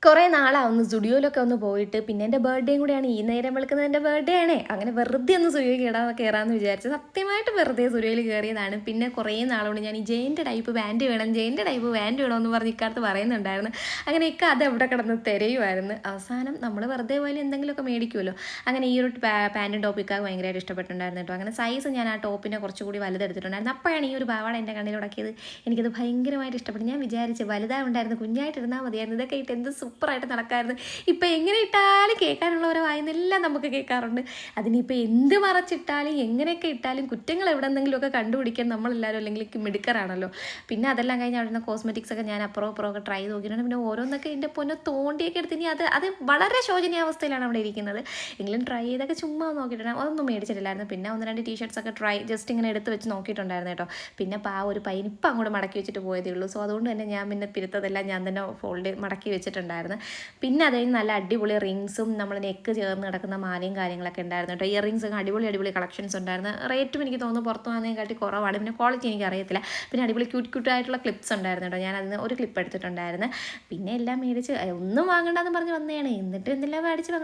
കുറേ നാളാവുന്നു സ്റ്റുഡിയോയിലൊക്കെ ഒന്ന് പോയിട്ട്. പിന്നെ എൻ്റെ ബർത്ത്ഡേയും കൂടിയാണ്. ഈ നേരം വെളുക്കുന്നത് എൻ്റെ ബർത്ത്ഡേ ആണേ. അങ്ങനെ വെറുതെ ഒന്ന് സ്റ്റുഡിയോയിൽ കയറാമെന്ന് വിചാരിച്ചു. സത്യമായിട്ട് വെറുതെ സ്റ്റുഡിയോയിൽ കയറിയതാണ്. പിന്നെ കുറേ നാളുകൊണ്ട് ഞാൻ ഈ ജെയിൻ്റെ ടൈപ്പ് പാൻറ്റ് വേണം, ജെയിൻ്റെ ടൈപ്പ് പാൻറ്റ് വേണമെന്ന് പറഞ്ഞ് ഇക്കാലത്ത് പറയുന്നുണ്ടായിരുന്നു. അങ്ങനെ ഇക്ക അത് എവിടെ കിടന്ന് തിരയുമായിരുന്നു. അവസാനം നമ്മൾ വെറുതെ പോയാലും എന്തെങ്കിലുമൊക്കെ മേടിക്കുമല്ലോ. അങ്ങനെ ഈ ഒരു പാൻറ്റും ടോപ്പ് ഇക്കാക്ക് ഭയങ്കരമായിട്ട് ഇഷ്ടപ്പെട്ടിട്ടുണ്ടായിരുന്നു കേട്ടോ. അങ്ങനെ സൈസ് ഞാൻ ആ ടോപ്പിനെ കുറച്ചുകൂടി വലുതെടുത്തിട്ടുണ്ടായിരുന്നു. അപ്പോഴാണ് ഈ ഒരു പാവാട എൻ്റെ കണ്ണിലുടക്കിയത്. എനിക്കത് ഭയങ്കരമായിട്ട് ഇഷ്ടപ്പെട്ടു. ഞാൻ വിചാരിച്ചു വലുതാവുണ്ടായിരുന്നു, കുഞ്ഞായിട്ടിരുന്നാൽ മതിയായിരുന്നു, ഇതൊക്കെ ഇട്ട് എന്ത് സൂപ്പറായിട്ട് നടക്കായിരുന്നു. ഇപ്പം എങ്ങനെ ഇട്ടാലും കേൾക്കാനുള്ളവരെ വായിന്നെല്ലാം നമുക്ക് കേൾക്കാറുണ്ട്. അതിനിപ്പോൾ എന്ത് മറച്ചിട്ടാലും എങ്ങനെയൊക്കെ ഇട്ടാലും കുറ്റങ്ങൾ എവിടെ നിന്നെങ്കിലുമൊക്കെ കണ്ടുപിടിക്കാൻ നമ്മളെല്ലാവരും അല്ലെങ്കിൽ മിടുക്കറാണല്ലോ. പിന്നെ അതെല്ലാം കഴിഞ്ഞ് അവിടെ നിന്ന് കോസ്മെറ്റിക്സ് ഒക്കെ ഞാൻ അപ്പുറം ഒക്കെ ട്രൈ നോക്കിയിട്ടുണ്ട്. പിന്നെ ഓരോന്നൊക്കെ എൻ്റെ പൊന്നെ തോണ്ടിയൊക്കെ എടുത്ത് ഇനി അത് വളരെ ശോചനീയാവസ്ഥയിലാണ് അവിടെ ഇരിക്കുന്നത്. എങ്കിലും ട്രൈ ചെയ്തൊക്കെ ചുമ്മാ നോക്കിയിട്ടുണ്ട്. അതൊന്നും മേടിച്ചിട്ടില്ലായിരുന്നു. പിന്നെ 1-2 ടീഷർട്ട്സൊക്കെ ജസ്റ്റ് ഇങ്ങനെ എടുത്ത് വെച്ച് നോക്കിയിട്ടുണ്ടായിരുന്നു കേട്ടോ. പിന്നെ ആ ഒരു പൈൻ ഇപ്പം അങ്ങോട്ട് മടക്കി വെച്ചിട്ട് പോയതേ ഉള്ളൂ. സോ അതുകൊണ്ട് തന്നെ ഞാൻ പിന്നെ പിരുത്തതെല്ലാം ഞാൻ തന്നെ മടക്കി വെച്ചിട്ടുണ്ടായിരുന്നു. പിന്നെ അത് കഴിഞ്ഞ് നല്ല അടിപൊളി റിങ്സും നമ്മൾ നെക്ക് ചേർന്ന് കിടക്കുന്ന മാലയും കാര്യങ്ങളൊക്കെ ഉണ്ടായിരുന്നു കേട്ടോ. ഇയർ റിങ്സ് ഒക്കെ അടിപൊളി കളക്ഷൻസ് ഉണ്ടായിരുന്നു. റേറ്റും എനിക്ക് തോന്നുന്നു പുറത്ത് വന്നതിനെക്കാട്ടി കുറവാണ്. പിന്നെ ക്വാളിറ്റി എനിക്ക് അറിയത്തില്ല. പിന്നെ അടിപൊളി ക്യൂട്ടായിട്ടുള്ള ക്ലിപ്സ് ഉണ്ടായിരുന്നു കേട്ടോ. ഞാൻ അതിന് ഒരു ക്ലിപ്പ് എടുത്തിട്ടുണ്ടായിരുന്നു. പിന്നെ എല്ലാം മേടിച്ച് ഒന്നും വാങ്ങണ്ടെന്ന് പറഞ്ഞ് വന്നതാണ്. എന്നിട്ട് എന്തെല്ലാം മേടിച്ച്